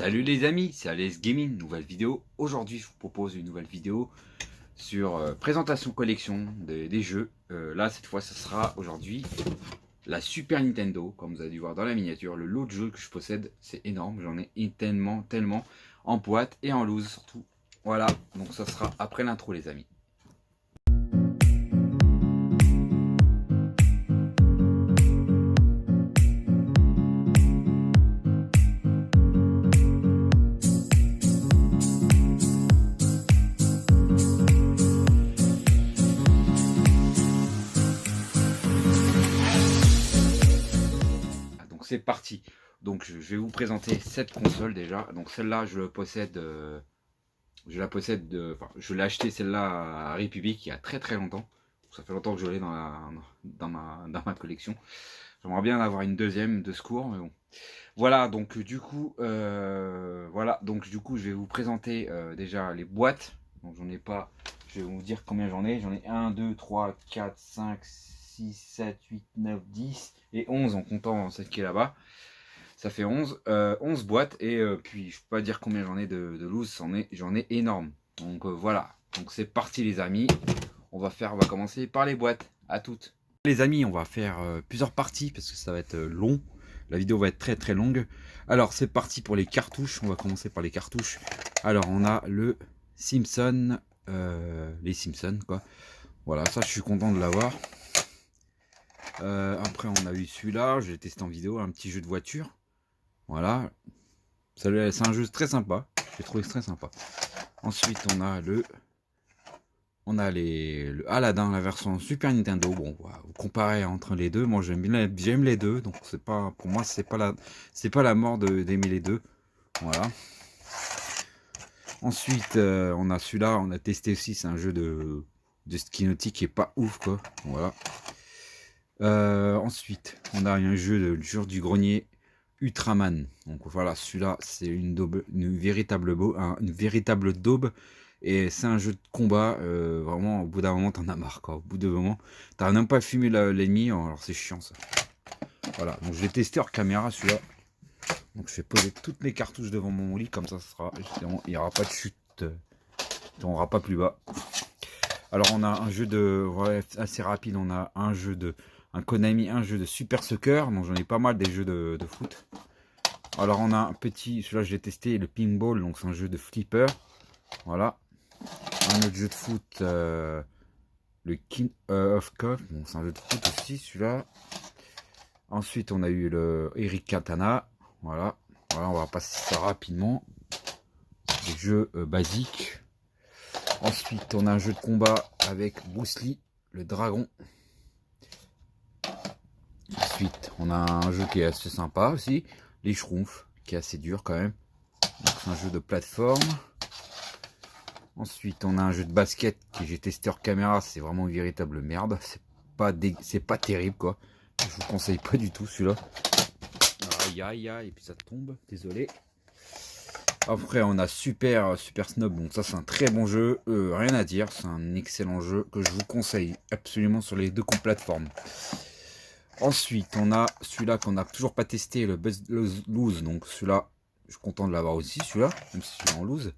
Salut les amis, c'est Alex Gaming, nouvelle vidéo. Aujourd'hui je vous propose une nouvelle vidéo sur présentation collection des jeux. Là cette fois ce sera aujourd'hui la Super Nintendo, comme vous avez dû voir dans la miniature. Le lot de jeux que je possède c'est énorme, j'en ai tellement en boîte et en loose surtout. Voilà, donc ça sera après l'intro les amis. C'est parti. Donc je vais vous présenter cette console déjà. Donc celle-là je l'ai acheté celle-là à République il y a très longtemps. Ça fait longtemps que je l'ai dans ma collection. J'aimerais bien en avoir une deuxième de secours, mais bon. Voilà, donc du coup je vais vous présenter déjà les boîtes. Donc j'en ai pas, je vais vous dire combien j'en ai. J'en ai 1, 2, 3, 4, 5, 6, 7, 8, 9, 10 et 11 en comptant celle qui est là-bas. Ça fait 11 boîtes et puis je peux pas dire combien j'en ai de loose, j'en ai énorme. Donc voilà, donc c'est parti les amis. On va commencer par les boîtes, à toutes. Les amis, on va faire plusieurs parties parce que ça va être long. La vidéo va être très longue. Alors c'est parti pour les cartouches, on va commencer par les cartouches. Alors on a le Simpson, les Simpsons quoi. Voilà, ça je suis content de l'avoir. Après on a eu celui-là, je l'ai testé en vidéo, un petit jeu de voiture. Voilà, c'est un jeu très sympa, j'ai trouvé très sympa. Ensuite on a le Aladdin, la version Super Nintendo. Bon, voilà, vous comparez entre les deux, moi j'aime les deux, donc c'est pas, pour moi c'est pas la mort d'aimer les deux. Voilà. Ensuite on a celui-là, on a testé aussi, c'est un jeu de ski nautique qui est pas ouf quoi. Voilà. Ensuite on a un jeu de jour du grenier Ultraman. Donc voilà, celui-là c'est une véritable daube. Et c'est un jeu de combat, vraiment au bout d'un moment t'en as marre quoi. Au bout d'un moment, t'as même pas fumé l'ennemi, alors c'est chiant ça. Voilà, donc je l'ai testé hors caméra celui-là. Donc je vais poser toutes les cartouches devant mon lit, comme ça sera justement, il n'y aura pas de chute, on n'aura pas plus bas. Alors on a un jeu de, ouais, assez rapide, on a un Konami, un jeu de Super Soccer, donc j'en ai pas mal des jeux de foot. Alors on a un petit, celui-là je l'ai testé, le Pinball, donc c'est un jeu de flipper. Voilà. Un autre jeu de foot, le King of Cup, bon, c'est un jeu de foot aussi celui-là. Ensuite on a eu le Eric Cantona. Voilà, on va passer ça rapidement. Des jeux basiques. Ensuite on a un jeu de combat avec Bruce Lee, le dragon. Ensuite on a un jeu qui est assez sympa aussi, les Schtroumpfs, qui est assez dur quand même. C'est un jeu de plateforme. Ensuite on a un jeu de basket que j'ai testé hors caméra, c'est vraiment une véritable merde. C'est pas terrible quoi. Je vous conseille pas du tout celui-là. Aïe, et puis ça tombe, désolé. Après on a Super Snob, donc ça c'est un très bon jeu, rien à dire, c'est un excellent jeu que je vous conseille absolument sur les deux plateformes. Ensuite on a celui-là qu'on n'a toujours pas testé, le Buzz Loose, donc celui-là je suis content de l'avoir aussi, celui-là, même si je suis en loose.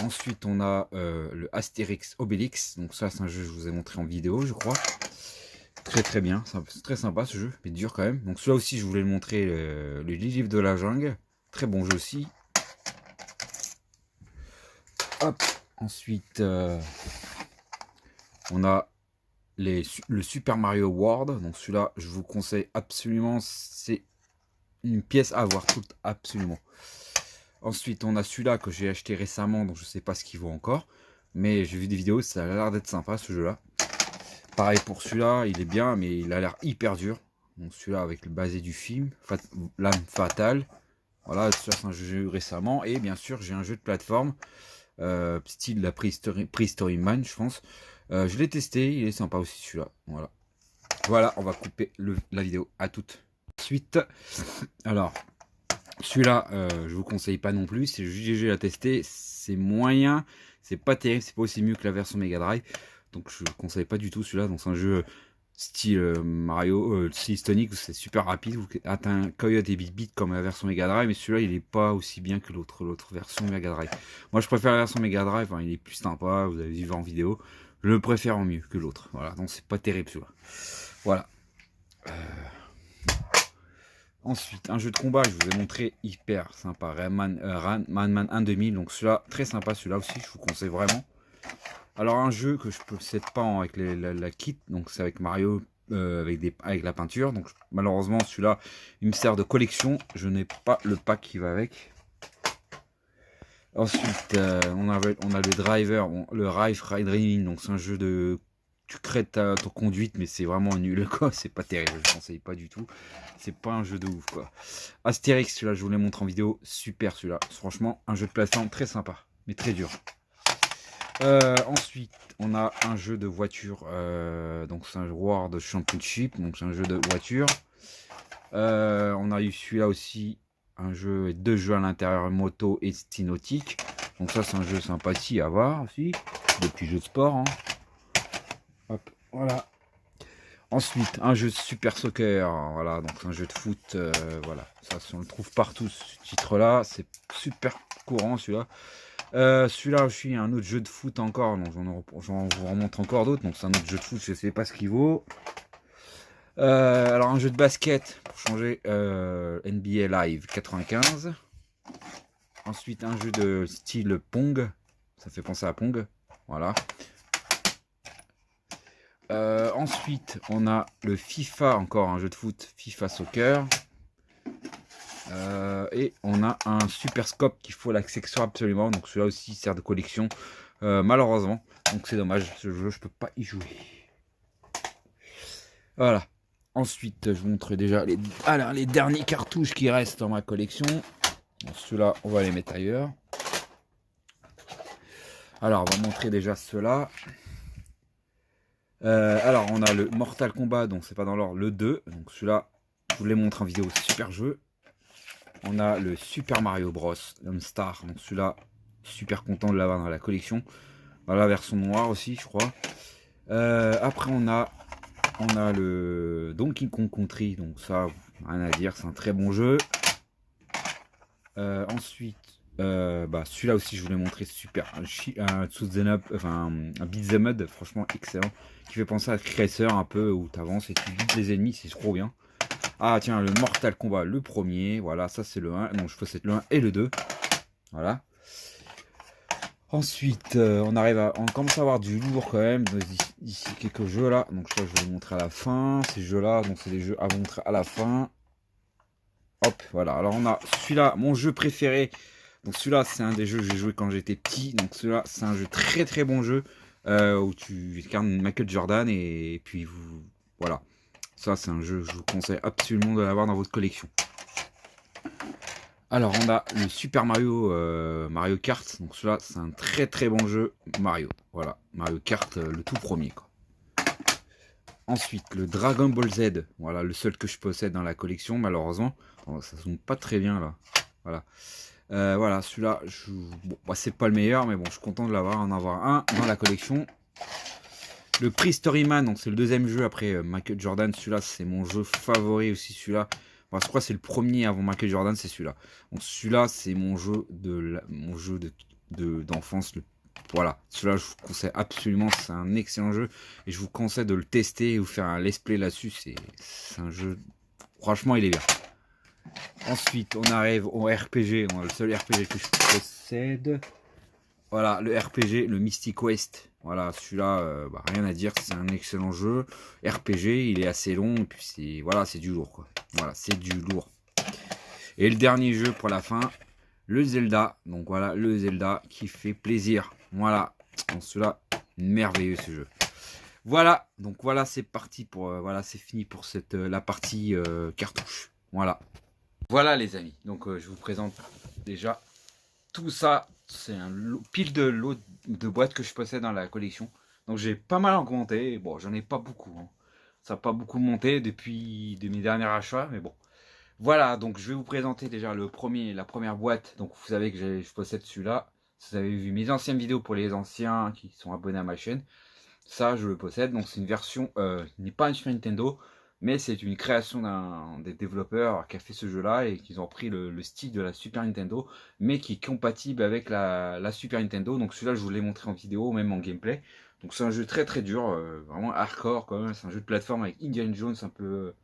Ensuite on a le Astérix Obélix, donc ça c'est un jeu que je vous ai montré en vidéo je crois. Très bien, c'est très sympa ce jeu, mais dur quand même. Donc celui-là aussi je voulais le montrer, le livre de la jungle. Très bon jeu aussi. Hop. Ensuite, on a le Super Mario World. Donc celui-là, je vous conseille absolument. C'est une pièce à avoir, absolument. Ensuite, on a celui-là que j'ai acheté récemment. Donc je sais pas ce qu'il vaut encore. Mais j'ai vu des vidéos, ça a l'air d'être sympa ce jeu-là. Pareil pour celui-là, il est bien, mais il a l'air hyper dur. Donc celui-là avec le basé du film, L'âme fatale. Voilà, ça c'est un jeu que j'ai eu récemment. Et bien sûr, j'ai un jeu de plateforme, style la Prehistory Man, je pense. Je l'ai testé, il est sympa aussi celui-là. Voilà, on va couper la vidéo. À toute suite. Alors, celui-là, je vous conseille pas non plus. C'est GG à tester. C'est moyen, c'est pas terrible, c'est pas aussi mieux que la version Mega Drive. Donc je vous conseille pas du tout celui-là. Donc c'est un jeu style Mario, style Tonic, c'est super rapide, vous atteint Coyote et Bit Beat comme la version Mega Drive, mais celui-là il est pas aussi bien que l'autre version Mega Drive. Moi je préfère la version Mega Drive, hein, il est plus sympa, vous avez vu en vidéo, je le préfère en mieux que l'autre, voilà, donc c'est pas terrible celui-là. Voilà. Ensuite, un jeu de combat, je vous ai montré, hyper sympa, Rayman 1 2000, donc celui-là, très sympa, celui-là aussi, je vous conseille vraiment. Alors un jeu que je possède pas avec la kit, donc c'est avec Mario, avec la peinture, donc malheureusement celui-là, il me sert de collection, je n'ai pas le pack qui va avec. Ensuite, on a le driver, le Rive Driving, donc c'est un jeu de... Tu crées ton conduite, mais c'est vraiment nul, quoi. C'est pas terrible, je ne conseille pas du tout. C'est pas un jeu de ouf, quoi. Astérix, celui-là, je vous le montre en vidéo. Super, celui-là. Franchement, un jeu de plateforme très sympa, mais très dur. Ensuite, on a un jeu de voiture. Donc, c'est un World Championship. Donc, c'est un jeu de voiture. On a eu celui-là aussi. Un jeu et 2 jeux à l'intérieur, moto et style nautique. Donc, ça, c'est un jeu sympathique à voir aussi. Depuis jeu de sport, hein. Hop, voilà. Ensuite, un jeu de Super Soccer, voilà, donc un jeu de foot, voilà, ça on le trouve partout ce titre-là, c'est super courant celui-là. Celui-là aussi, un autre jeu de foot encore, donc j'en vous remontre encore d'autres, donc c'est un autre jeu de foot, je sais pas ce qu'il vaut. Alors un jeu de basket, pour changer, NBA Live 95. Ensuite un jeu de style Pong, ça fait penser à Pong, voilà. Ensuite, on a le FIFA, encore un jeu de foot, FIFA Soccer. Et on a un Super Scope qu'il faut l'accessoire absolument. Donc celui-là aussi sert de collection, malheureusement. Donc c'est dommage, ce jeu, je peux pas y jouer. Voilà. Ensuite, je vous montre déjà les derniers cartouches qui restent dans ma collection. Ceux-là, on va les mettre ailleurs. Alors, on va montrer déjà ceux-là. Alors on a le Mortal Kombat, donc c'est pas dans l'ordre, le 2, donc celui-là je vous les montre en vidéo, super jeu. On a le Super Mario Bros Star, donc celui-là super content de l'avoir dans la collection. Voilà, la version noire aussi je crois. Après on a le Donkey Kong Country, donc ça rien à dire, c'est un très bon jeu. Ensuite celui-là aussi je vous l'ai montré, super, un beat'em up, franchement excellent, qui fait penser à Tracer un peu, où tu avances et tu bites les ennemis, c'est trop bien. Ah tiens, le Mortal Kombat, le premier, voilà, ça c'est le 1, donc je possède le 1 et le 2, voilà. Ensuite, on commence à avoir du lourd quand même, d'ici quelques jeux là, donc ça je vais vous montrer à la fin, ces jeux là, donc c'est des jeux à vous montrer à la fin. Hop, voilà, alors on a celui-là, mon jeu préféré. Donc celui-là, c'est un des jeux que j'ai joué quand j'étais petit. Donc celui-là, c'est un jeu très très bon jeu où tu incarnes Michael Jordan et puis voilà. Ça, c'est un jeu que je vous conseille absolument de l'avoir dans votre collection. Alors on a le Super Mario Mario Kart. Donc celui-là, c'est un très très bon jeu Mario. Voilà, Mario Kart, le tout premier quoi. Ensuite, le Dragon Ball Z. Voilà, le seul que je possède dans la collection, malheureusement. Oh, ça sonne pas très bien là. Voilà. Voilà, celui-là, bon, c'est pas le meilleur, mais bon, je suis content de l'avoir, en avoir un dans la collection. Le Prehistory Man, donc c'est le deuxième jeu après Michael Jordan. Celui-là, c'est mon jeu favori aussi. Celui-là, enfin, je crois que c'est le premier avant Michael Jordan, c'est celui-là. Donc celui-là, c'est mon jeu d'enfance. Voilà, celui-là, je vous conseille absolument. C'est un excellent jeu et je vous conseille de le tester et vous faire un let's play là-dessus. C'est un jeu, franchement, il est bien. Ensuite, on arrive au RPG. On a le seul RPG que je possède. Voilà, le RPG, le Mystic West. Voilà, celui-là, rien à dire, c'est un excellent jeu. RPG, il est assez long, et puis c'est du lourd, quoi. Voilà, c'est du lourd. Et le dernier jeu pour la fin, le Zelda. Donc voilà, le Zelda qui fait plaisir. Voilà, donc celui-là, merveilleux ce jeu. Voilà, donc voilà, c'est parti pour, voilà, c'est fini pour la partie cartouche. Voilà. Voilà les amis, donc je vous présente déjà tout ça, c'est un pile de lot de boîtes que je possède dans la collection. Donc j'ai pas mal augmenté, bon j'en ai pas beaucoup, hein. Ça n'a pas beaucoup monté depuis mes derniers achats, mais bon. Voilà, donc je vais vous présenter déjà la première boîte, donc vous savez que je possède celui-là. Vous avez vu mes anciennes vidéos pour les anciens qui sont abonnés à ma chaîne. Ça, je le possède. Donc, c'est une version, n'est pas une Super Nintendo, mais c'est une création d'un des développeurs qui a fait ce jeu-là et qu'ils ont pris le style de la Super Nintendo, mais qui est compatible avec la Super Nintendo. Donc, celui-là, je vous l'ai montré en vidéo, même en gameplay. Donc, c'est un jeu très très dur, vraiment hardcore quand même. C'est un jeu de plateforme avec Indiana Jones, un peu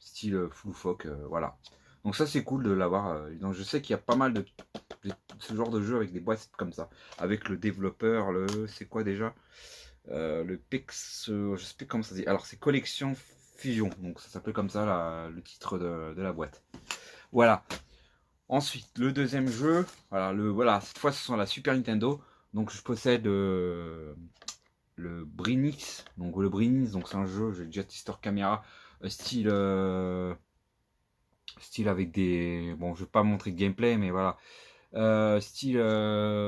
style Full Folk, voilà. Donc, ça, c'est cool de l'avoir. Donc, je sais qu'il y a pas mal de ce genre de jeu avec des boîtes comme ça, avec le développeur, c'est quoi déjà? Le PIX, je sais plus comment ça se dit. Alors c'est Collection Fusion, donc ça s'appelle comme ça le titre de la boîte. Voilà. Ensuite, le deuxième jeu, voilà, cette fois ce sont la Super Nintendo. Donc je possède le Brinix. Donc le Brinix, donc c'est un jeu, j'ai déjà testé hors caméra, style style avec des, bon je vais pas montrer de gameplay, mais voilà. Style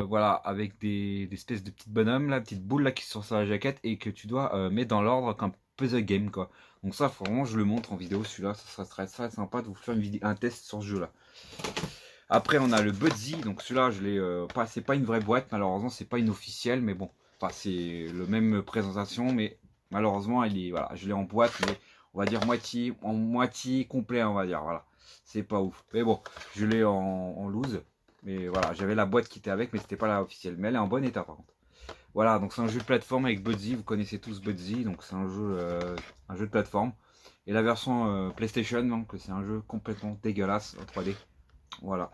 voilà, avec des espèces de petites bonhommes là, petites boules là qui sont sur la jaquette et que tu dois mettre dans l'ordre comme puzzle game quoi. Donc ça faut vraiment je le montre en vidéo, celui-là ça serait très sympa de vous faire un test sur ce jeu là. Après on a le Budsy, donc celui-là je l'ai pas, c'est pas une vraie boîte malheureusement, c'est pas une officielle, mais bon, enfin c'est le même présentation, mais malheureusement il est, voilà, je l'ai en boîte, mais on va dire moitié complet, on va dire, voilà, c'est pas ouf, mais bon, je l'ai en loose. Mais voilà, j'avais la boîte qui était avec, mais c'était pas la officielle. Mais elle est en bon état par contre. Voilà, donc c'est un jeu de plateforme avec Budsy. Vous connaissez tous Budsy, donc c'est un jeu de plateforme. Et la version PlayStation, donc c'est un jeu complètement dégueulasse en 3D. Voilà.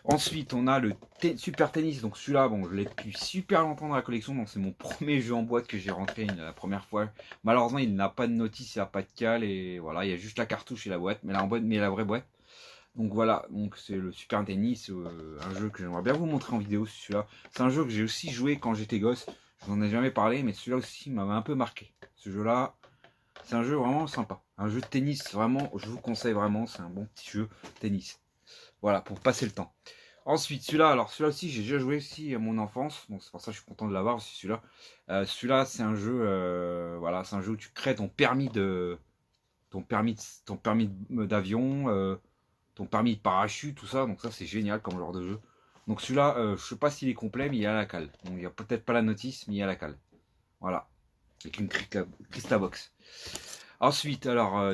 Ensuite, on a le Super Tennis. Donc celui-là, bon, je l'ai depuis super longtemps dans la collection. Donc c'est mon premier jeu en boîte que j'ai rentré la première fois. Malheureusement, il n'a pas de notice, il n'a pas de cale et voilà, il y a juste la cartouche et la boîte, mais la vraie boîte. Donc voilà, donc c'est le Super Tennis, un jeu que j'aimerais bien vous montrer en vidéo, celui-là. C'est un jeu que j'ai aussi joué quand j'étais gosse, je n'en ai jamais parlé, mais celui-là aussi m'avait un peu marqué. Ce jeu-là, c'est un jeu vraiment sympa. Un jeu de tennis, vraiment, je vous conseille vraiment, c'est un bon petit jeu tennis. Voilà, pour passer le temps. Ensuite, celui-là, alors celui-là aussi, j'ai déjà joué aussi à mon enfance, donc c'est pour ça que je suis content de l'avoir aussi, celui-là. Celui-là, c'est un jeu, voilà, c'est un jeu où tu crées ton permis d'avion, ton permis de parachute, tout ça. Donc ça, c'est génial comme genre de jeu. Donc celui-là, je sais pas s'il est complet, mais il y a la cale. Donc il n'y a peut-être pas la notice, mais il y a la cale. Voilà. Avec une Crystal Box. Ensuite, alors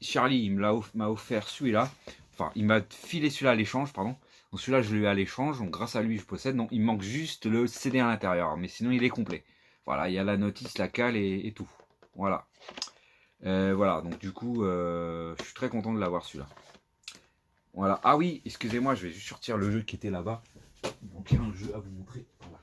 Charlie, m'a offert celui-là. Enfin, il m'a filé celui-là à l'échange, pardon. Donc celui-là, je l'ai eu à l'échange. Donc grâce à lui, je possède. Donc il manque juste le CD à l'intérieur. Mais sinon, il est complet. Voilà, il y a la notice, la cale et tout. Voilà. Voilà, donc du coup, je suis très content de l'avoir celui-là. Voilà. Ah oui, excusez-moi, je vais juste sortir le jeu qui était là-bas. Donc il y a un jeu à vous montrer. Voilà.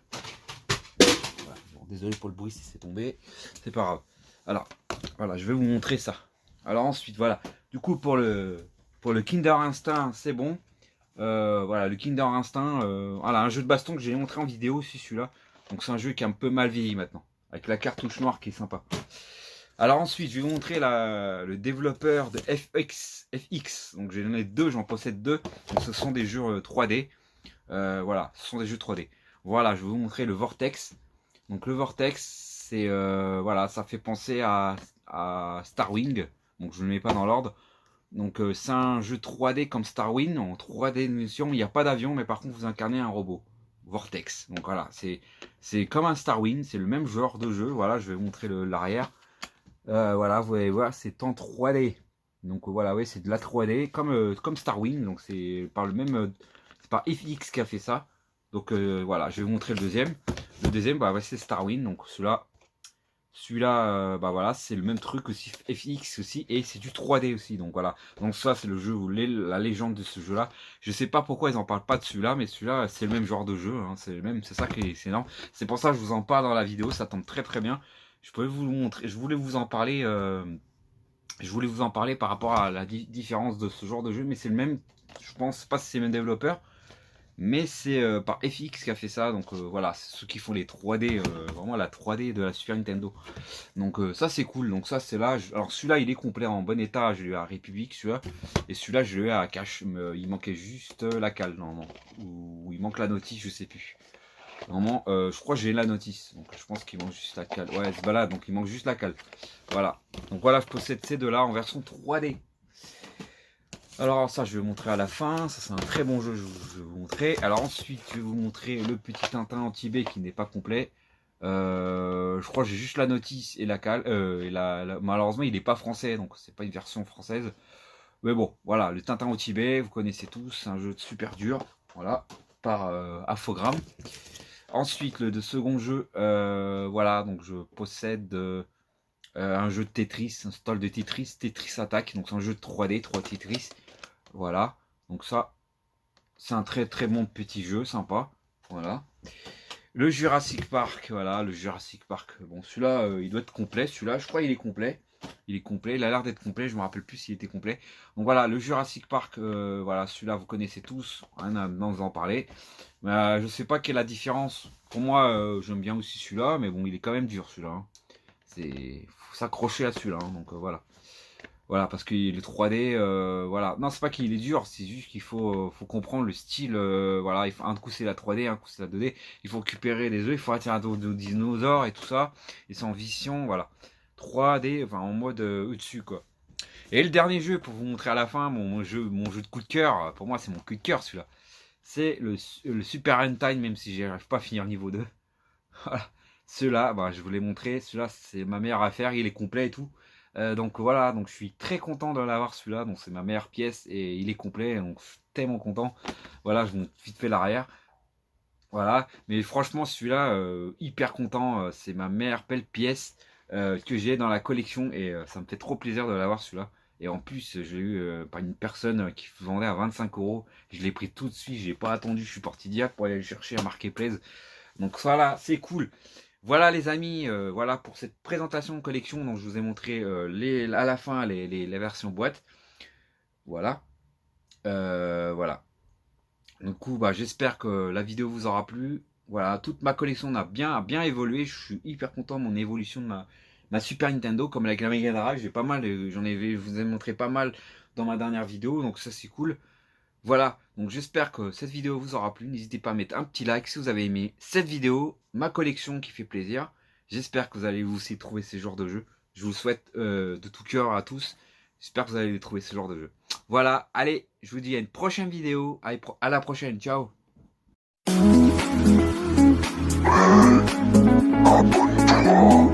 Voilà. Bon, désolé pour le bruit si c'est tombé. C'est pas grave. Alors, voilà, je vais vous montrer ça. Alors ensuite, voilà. Du coup, pour le Kinder Instinct, c'est bon. Voilà, le Kinder Instinct, voilà, un jeu de baston que j'ai montré en vidéo aussi, celui-là. Donc c'est un jeu qui est un peu mal vieilli maintenant. Avec la cartouche noire qui est sympa. Alors ensuite, je vais vous montrer le développeur de FX. Donc j'ai donné deux, j'en possède deux. Donc ce sont des jeux 3D. Voilà, ce sont des jeux 3D. Voilà, je vais vous montrer le Vortex. Donc le Vortex, c'est voilà, ça fait penser à Starwing. Donc je ne le mets pas dans l'ordre. Donc c'est un jeu 3D comme Starwing, en 3D dimension. Il n'y a pas d'avion, mais par contre vous incarnez un robot. Vortex. Donc voilà, c'est comme un Starwing, c'est le même genre de jeu. Voilà, je vais vous montrer l'arrière. Voilà, vous allez voir, c'est en 3D. Donc voilà, ouais, c'est de la 3D comme Starwing. Donc c'est par c'est par FX qui a fait ça. Donc voilà, je vais vous montrer le deuxième. Le deuxième, bah ouais, c'est Starwing. Donc celui-là, bah voilà, c'est le même truc aussi, FX aussi, et c'est du 3D aussi. Donc voilà, donc ça c'est le jeu, la légende de ce jeu-là. Je sais pas pourquoi ils en parlent pas de celui-là, mais celui-là c'est le même genre de jeu. Hein, c'est le même, c'est ça qui est énorme. C'est pour ça que je vous en parle dans la vidéo. Ça tombe très très bien. Je pouvais vous le montrer, je voulais vous en parler, par rapport à la différence de ce genre de jeu, mais c'est le même, je pense pas si c'est le même développeur, mais c'est par FX qui a fait ça, donc voilà, c'est ceux qui font les 3D, vraiment la 3D de la Super Nintendo. Donc ça c'est cool, donc ça c'est là, alors celui-là il est complet en bon état, je l'ai eu à République celui-là, et celui-là je l'ai eu à Cash, il manquait juste la cale, non, ou il manque la notice, je sais plus. Normalement, je crois que j'ai la notice. Donc je pense qu'il manque juste la cale. Ouais, c'est balade, donc il manque juste la cale. Voilà. Donc voilà, je possède ces deux-là en version 3D. Alors ça, je vais vous montrer à la fin. Ça, c'est un très bon jeu, je vais vous montrer. Alors ensuite, je vais vous montrer le petit Tintin en Tibet qui n'est pas complet. Je crois que j'ai juste la notice et malheureusement, il n'est pas français, donc c'est pas une version française. Mais bon, voilà, le Tintin au Tibet, vous connaissez tous, c'est un jeu super dur, voilà, par Infogrames. Ensuite, le second jeu, voilà, donc je possède un jeu de Tetris, un stall de Tetris, Tetris Attack, donc c'est un jeu de 3D, 3 Tetris, voilà, donc ça, c'est un très très bon petit jeu, sympa, voilà. Le Jurassic Park, voilà, le Jurassic Park, bon celui-là, il doit être complet, celui-là, je crois il est complet, il a l'air d'être complet, je me rappelle plus s'il était complet. Donc voilà, le Jurassic Park, voilà, celui-là vous connaissez tous, rien à vous en parler. Je sais pas quelle est la différence. Pour moi, j'aime bien aussi celui-là, mais bon, il est quand même dur celui-là. Hein. Faut s'accrocher à celui-là, hein, donc voilà. Voilà, parce qu'il est 3D, voilà. Non, c'est pas qu'il est dur, c'est juste qu'il faut comprendre le style, voilà. Un coup c'est la 3D, un coup c'est la 2D. Il faut récupérer les œufs, il faut attirer des dinosaures et tout ça. Et c'est en vision, voilà. 3D, enfin en mode au-dessus, quoi. Et le dernier jeu, pour vous montrer à la fin, mon jeu de coup de cœur, pour moi c'est mon coup de cœur celui-là. C'est le Super Time, même si j'arrive pas à finir niveau 2. Voilà. Celui-là, bah, je vous l'ai montré, celui-là c'est ma meilleure affaire, il est complet et tout. Donc voilà, donc je suis très content de l'avoir celui-là, donc c'est ma meilleure pièce et il est complet, donc je suis tellement content. Voilà, je monte vite fait l'arrière. Voilà, mais franchement celui-là, hyper content, c'est ma meilleure belle pièce que j'ai dans la collection et ça me fait trop plaisir de l'avoir celui-là. Et en plus, je l'ai eu par une personne qui vendait à 25 euros. Je l'ai pris tout de suite, j'ai pas attendu, je suis parti direct pour aller le chercher à Marketplace. Donc voilà, c'est cool. Voilà les amis, voilà pour cette présentation de collection. Donc je vous ai montré à la fin les versions boîte. Voilà. Voilà. Du coup, bah, j'espère que la vidéo vous aura plu. Voilà, toute ma collection a bien évolué. Je suis hyper content de mon évolution de ma Super Nintendo. Comme avec la Mega Drive, j'ai pas mal, je vous ai montré pas mal dans ma dernière vidéo. Donc ça c'est cool. Voilà, donc j'espère que cette vidéo vous aura plu. N'hésitez pas à mettre un petit like si vous avez aimé cette vidéo, ma collection qui fait plaisir. J'espère que vous allez vous aussi trouver ce genre de jeu. Je vous le souhaite de tout cœur à tous. J'espère que vous allez trouver ce genre de jeu. Voilà, allez, je vous dis à une prochaine vidéo. Allez, à la prochaine, ciao. Abonne-toi.